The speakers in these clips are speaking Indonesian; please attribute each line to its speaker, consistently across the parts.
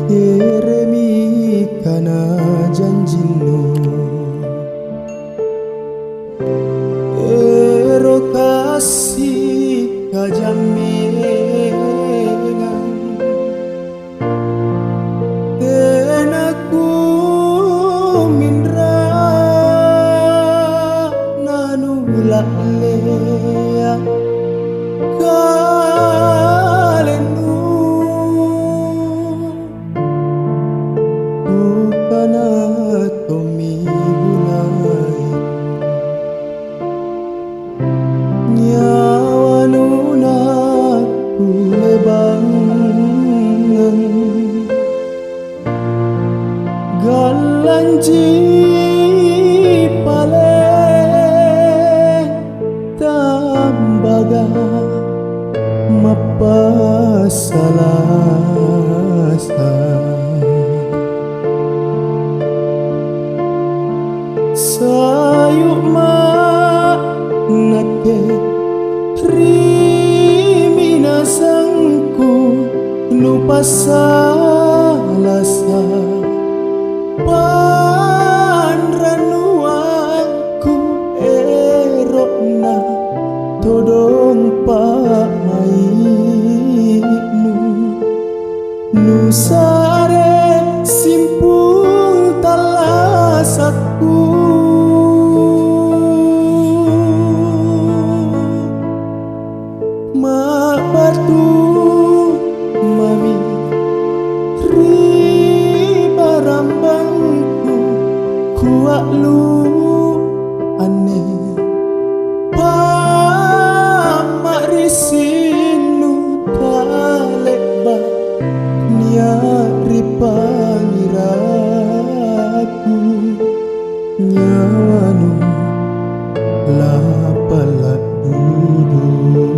Speaker 1: Yeremi kana janjinnu ero kasih kajamengan tenaku minra nanu lea kalenu kana tomi bulai nyawanuna kulebangan galanji pale tambaga mapasalasa sayuk ma nake rimina sangku nupasalasa panranuangku erokna todong pak mainu nusare simpung talasatku mak batu mami ribarambangku kuak lu aneh pamak risinu kaleba niari pangiraku nyawanu lapalat duduk.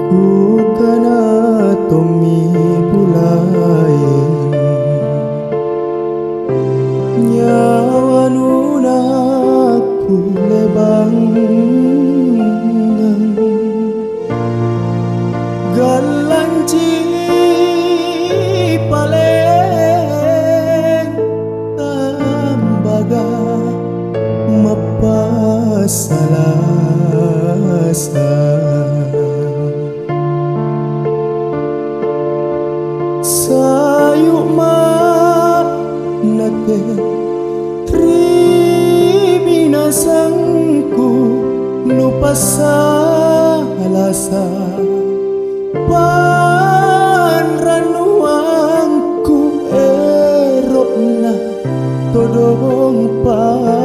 Speaker 1: Ku kana tomi bulai nyawanuna kulebangan galanji paleng tambaga mapasalasa sayuk ma nake rimina sangku nupasalasa panranuangku erokna todong pa